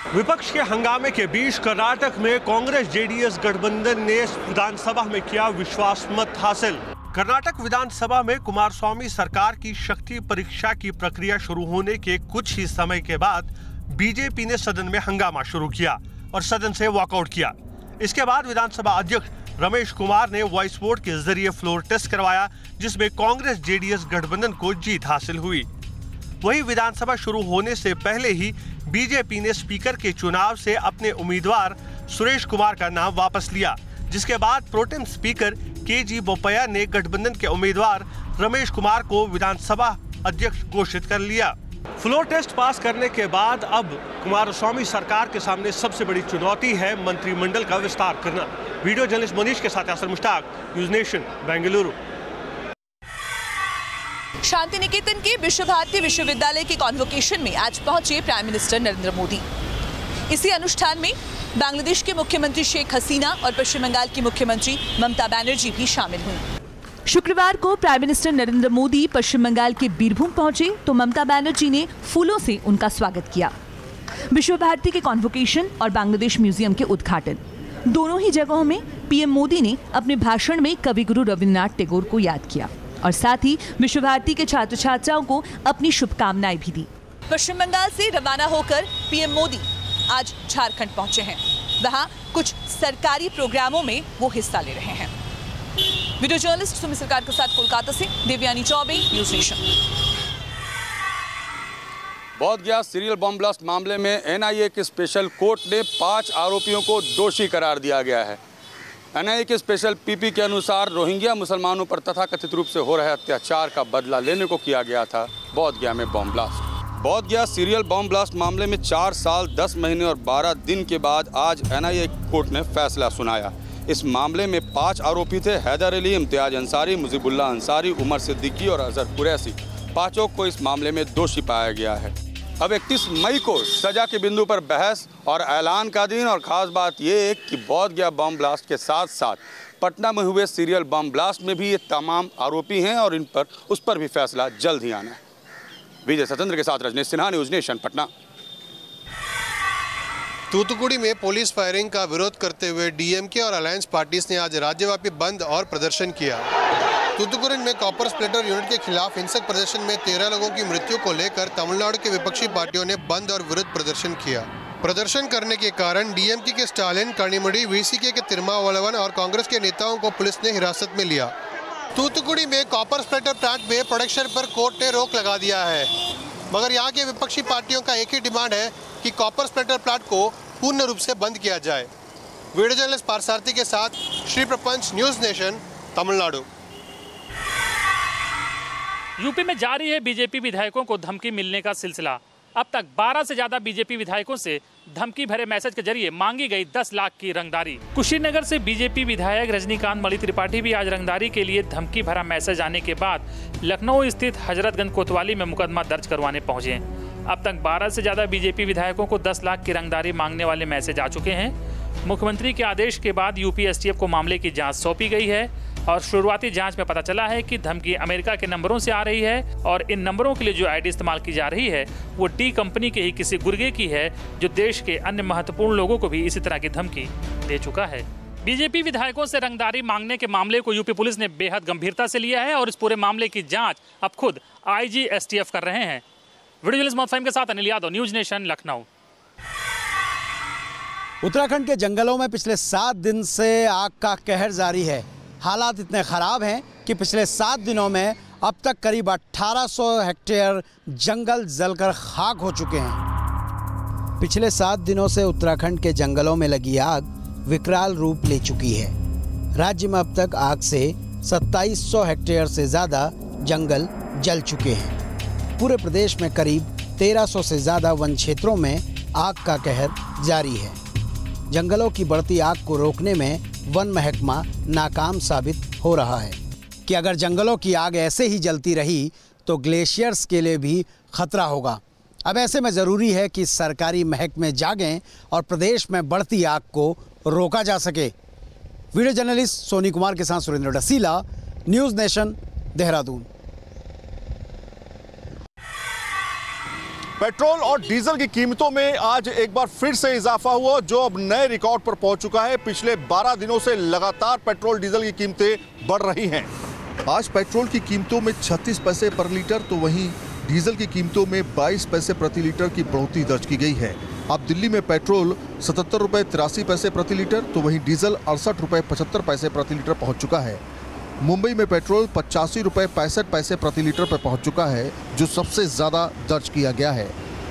विपक्ष के हंगामे के बीच कर्नाटक में कांग्रेस जेडीएस गठबंधन ने विधानसभा में किया विश्वास मत हासिल। कर्नाटक विधानसभा में कुमारस्वामी सरकार की शक्ति परीक्षा की प्रक्रिया शुरू होने के कुछ ही समय के बाद बीजेपी ने सदन में हंगामा शुरू किया और सदन से वॉकआउट किया। इसके बाद विधानसभा अध्यक्ष रमेश कुमार ने वॉइस वोट के जरिए फ्लोर टेस्ट करवाया, जिसमें कांग्रेस जेडीएस गठबंधन को जीत हासिल हुई। वहीं विधानसभा शुरू होने से पहले ही बीजेपी ने स्पीकर के चुनाव से अपने उम्मीदवार सुरेश कुमार का नाम वापस लिया, जिसके बाद प्रोटेम स्पीकर केजी बोपैया ने गठबंधन के उम्मीदवार रमेश कुमार को विधानसभा अध्यक्ष घोषित कर लिया। फ्लोर टेस्ट पास करने के बाद अब कुमारस्वामी सरकार के सामने सबसे बड़ी चुनौती है मंत्रिमंडल का विस्तार करना। वीडियो जर्नलिस्ट मनीष के साथ असर मुश्ताक, न्यूज नेशन, बेंगलुरु। शांति निकेतन के विश्व भारती विश्वविद्यालय के कॉन्वोकेशन में आज पहुंचे प्राइम मिनिस्टर नरेंद्र मोदी। इसी अनुष्ठान में बांग्लादेश के मुख्यमंत्री शेख हसीना और पश्चिम बंगाल की मुख्यमंत्री ममता बनर्जी भी शामिल हुई। शुक्रवार को प्राइम मिनिस्टर नरेंद्र मोदी पश्चिम बंगाल के बीरभूम पहुंचे तो ममता बनर्जी ने फूलों से उनका स्वागत किया। विश्व भारती के कॉन्वोकेशन और बांग्लादेश म्यूजियम के उद्घाटन, दोनों ही जगहों में पीएम मोदी ने अपने भाषण में कवि गुरु रविन्द्रनाथ टैगोर को याद किया और साथ ही विश्व भारती के छात्र छात्राओं को अपनी शुभकामनाएं भी दी। पश्चिम बंगाल से रवाना होकर पीएम मोदी आज झारखंड पहुंचे हैं। वहां कुछ सरकारी प्रोग्रामों में वो हिस्सा ले रहे हैं। वीडियो जर्नलिस्ट सुमित सरकार के साथ कोलकाता से Devyani Choubey, News Nation. Bodhgaya serial bomb blast मामले में एनआईए के स्पेशल कोर्ट ने 5 आरोपियों को दोषी करार दिया गया है। एनआईए के स्पेशल पीपी के अनुसार रोहिंग्या मुसलमानों पर तथाकथित रूप से हो रहे अत्याचार का बदला लेने को किया गया था बोधगया में bomb blast. Bodhgaya serial bomb blast मामले में 4 साल 10 महीने और 12 दिन के बाद आज एनआईए कोर्ट ने फैसला सुनाया। इस मामले में 5 आरोपी थे: हैदर अली, इम्तियाज अंसारी, मुजीबुल्ला अंसारी, उमर सिद्दीकी और अजहर कुरैशी। 5 को इस मामले में दोषी पाया गया है। अब 31 मई को सजा के बिंदु पर बहस और ऐलान का दिन। और ख़ास बात यह है कि बोधगया बम ब्लास्ट के साथ साथ पटना में हुए सीरियल बम ब्लास्ट में भी ये तमाम आरोपी हैं और उस पर भी फैसला जल्द ही आना है। विजय सतेंद्र के साथ रजनीश सिन्हा, न्यूज नेशन, पटना। तूतुकुड़ी में पुलिस फायरिंग का विरोध करते हुए डीएमके और अलायंस पार्टीज ने आज राज्यव्यापी बंद और प्रदर्शन किया। तूतुकुड़ी में कॉपर स्प्लिटर यूनिट के खिलाफ हिंसक प्रदर्शन में 13 लोगों की मृत्यु को लेकर तमिलनाडु के विपक्षी पार्टियों ने बंद और विरोध प्रदर्शन किया। प्रदर्शन करने के कारण डीएमके के स्टालिन, कनिमोड़ी, वीसीके के तिरुमावलवन और कांग्रेस के नेताओं को पुलिस ने हिरासत में लिया। तूतुकुड़ी में कॉपर स्प्लिटर प्लांट में प्रोडक्शन पर कोर्ट ने रोक लगा दिया है, मगर यहाँ के विपक्षी पार्टियों का एक ही डिमांड है कि कॉपर स्प्लिटर प्लांट को पूर्ण रूप से बंद किया जाए। वीडियो जर्नलिस्ट पारसारथी के साथ श्री प्रपंच, न्यूज नेशन, तमिलनाडु। यूपी में जारी है बीजेपी विधायकों को धमकी मिलने का सिलसिला। अब तक 12 से ज्यादा बीजेपी विधायकों से धमकी भरे मैसेज के जरिए मांगी गई 10 लाख की रंगदारी। कुशीनगर से बीजेपी विधायक रजनीकांत मणि त्रिपाठी भी आज रंगदारी के लिए धमकी भरा मैसेज आने के बाद लखनऊ स्थित हजरतगंज कोतवाली में मुकदमा दर्ज करवाने पहुंचे। अब तक 12 से ज्यादा बीजेपी विधायकों को 10 लाख की रंगदारी मांगने वाले मैसेज आ चुके हैं। मुख्यमंत्री के आदेश के बाद यूपी एसटीएफ को मामले की जांच सौंपी गई है और शुरुआती जांच में पता चला है कि धमकी अमेरिका के नंबरों से आ रही है और इन नंबरों के लिए जो आईडी इस्तेमाल की जा रही है वो डी कंपनी के ही किसी गुर्गे की है, जो देश के अन्य महत्वपूर्ण लोगों को भी इसी तरह की धमकी दे चुका है। बीजेपी विधायकों से रंगदारी मांगने के मामले को यूपी पुलिस ने बेहद गंभीरता से लिया है और इस पूरे मामले की जाँच अब खुद IG STF कर रहे हैं। वीडियो जर्नलिस्ट मोहम्मद फहीम के साथ अनिल यादव, न्यूज नेशन, लखनऊ। उत्तराखंड के जंगलों में पिछले 7 दिन से आग का कहर जारी है। हालात इतने ख़राब हैं कि पिछले 7 दिनों में अब तक करीब 1800 हेक्टेयर जंगल जलकर खाक हो चुके हैं। पिछले 7 दिनों से उत्तराखंड के जंगलों में लगी आग विकराल रूप ले चुकी है। राज्य में अब तक आग से 2700 हेक्टेयर से ज़्यादा जंगल जल चुके हैं। पूरे प्रदेश में करीब 1300 से ज़्यादा वन क्षेत्रों में आग का कहर जारी है। जंगलों की बढ़ती आग को रोकने में वन महकमा नाकाम साबित हो रहा है कि अगर जंगलों की आग ऐसे ही जलती रही तो ग्लेशियर्स के लिए भी खतरा होगा। अब ऐसे में ज़रूरी है कि सरकारी महकमे जागें और प्रदेश में बढ़ती आग को रोका जा सके। वीडियो जर्नलिस्ट सोनी कुमार के साथ Surendra Dasila, news nation, Dehradun. Petrol और डीजल की कीमतों में आज एक बार फिर से इजाफा हुआ, जो अब नए रिकॉर्ड पर पहुंच चुका है। पिछले 12 दिनों से लगातार पेट्रोल डीजल की कीमतें बढ़ रही हैं। आज पेट्रोल की कीमतों में 36 पैसे पर लीटर तो वहीं डीजल की कीमतों में 22 पैसे प्रति लीटर की बढ़ोतरी दर्ज की गई है। अब दिल्ली में पेट्रोल 77 रुपये 83 पैसे प्रति लीटर तो वहीं डीजल 68 रुपये 75 पैसे प्रति लीटर पहुंच चुका है। मुंबई में पेट्रोल 85 रुपये 65 पैसे प्रति लीटर पर पहुंच चुका है, जो सबसे ज्यादा दर्ज किया गया है।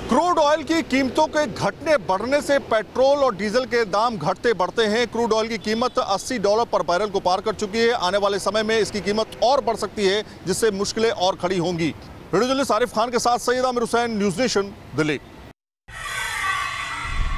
क्रूड ऑयल की कीमतों के घटने बढ़ने से पेट्रोल और डीजल के दाम घटते बढ़ते हैं। क्रूड ऑयल की कीमत $80 पर बैरल को पार कर चुकी है। आने वाले समय में इसकी कीमत और बढ़ सकती है, जिससे मुश्किलें और खड़ी होंगी। वीडियो जर्नलिस्ट आरिफ खान के साथ सैयद आमिर हुसैन, न्यूज़ नेशन, दिल्ली।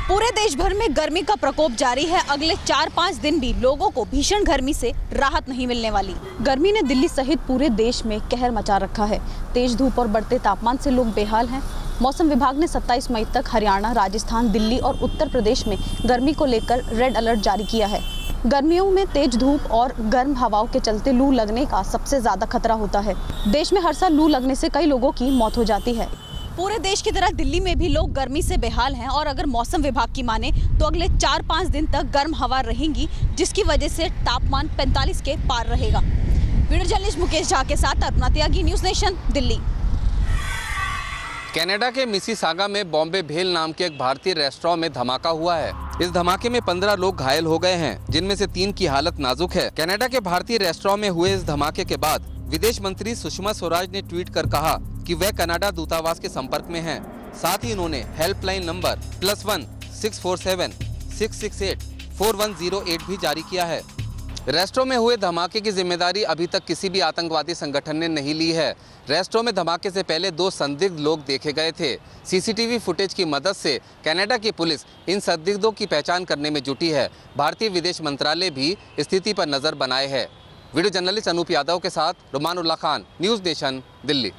पूरे देश भर में गर्मी का प्रकोप जारी है। अगले 4-5 दिन भी लोगों को भीषण गर्मी से राहत नहीं मिलने वाली। गर्मी ने दिल्ली सहित पूरे देश में कहर मचा रखा है। तेज धूप और बढ़ते तापमान से लोग बेहाल हैं। मौसम विभाग ने 27 मई तक हरियाणा, राजस्थान, दिल्ली और उत्तर प्रदेश में गर्मी को लेकर रेड अलर्ट जारी किया है। गर्मियों में तेज धूप और गर्म हवाओं के चलते लू लगने का सबसे ज्यादा खतरा होता है। देश में हर साल लू लगने से कई लोगों की मौत हो जाती है। पूरे देश की तरह दिल्ली में भी लोग गर्मी से बेहाल हैं और अगर मौसम विभाग की माने तो अगले 4-5 दिन तक गर्म हवा रहेंगी, जिसकी वजह से तापमान 45 के पार रहेगा। वीडियो जर्नलिस्ट मुकेश झा के साथ अरुणा त्यागी, न्यूज़ नेशन, दिल्ली। कनाडा के मिसिसागा में बॉम्बे भेल नाम के एक भारतीय रेस्टोरेंट में धमाका हुआ है। इस धमाके में 15 लोग घायल हो गए हैं, जिनमें से 3 की हालत नाजुक है। कनाडा के भारतीय रेस्टोरेंट में हुए इस धमाके के बाद विदेश मंत्री सुषमा स्वराज ने ट्वीट कर कहा कि वह कनाडा दूतावास के संपर्क में हैं। साथ ही उन्होंने हेल्पलाइन नंबर +1 647 668 4108 भी जारी किया है। रेस्टोरेंट में हुए धमाके की जिम्मेदारी अभी तक किसी भी आतंकवादी संगठन ने नहीं ली है। रेस्टोरेंट में धमाके से पहले 2 संदिग्ध लोग देखे गए थे। सीसीटीवी फुटेज की मदद से कनाडा की पुलिस इन संदिग्धों की पहचान करने में जुटी है। भारतीय विदेश मंत्रालय भी स्थिति पर नजर बनाए है। वीडियो जर्नलिस्ट अनूप यादव के साथ रुमान उल्लाह खान, न्यूज़ नेशन, दिल्ली।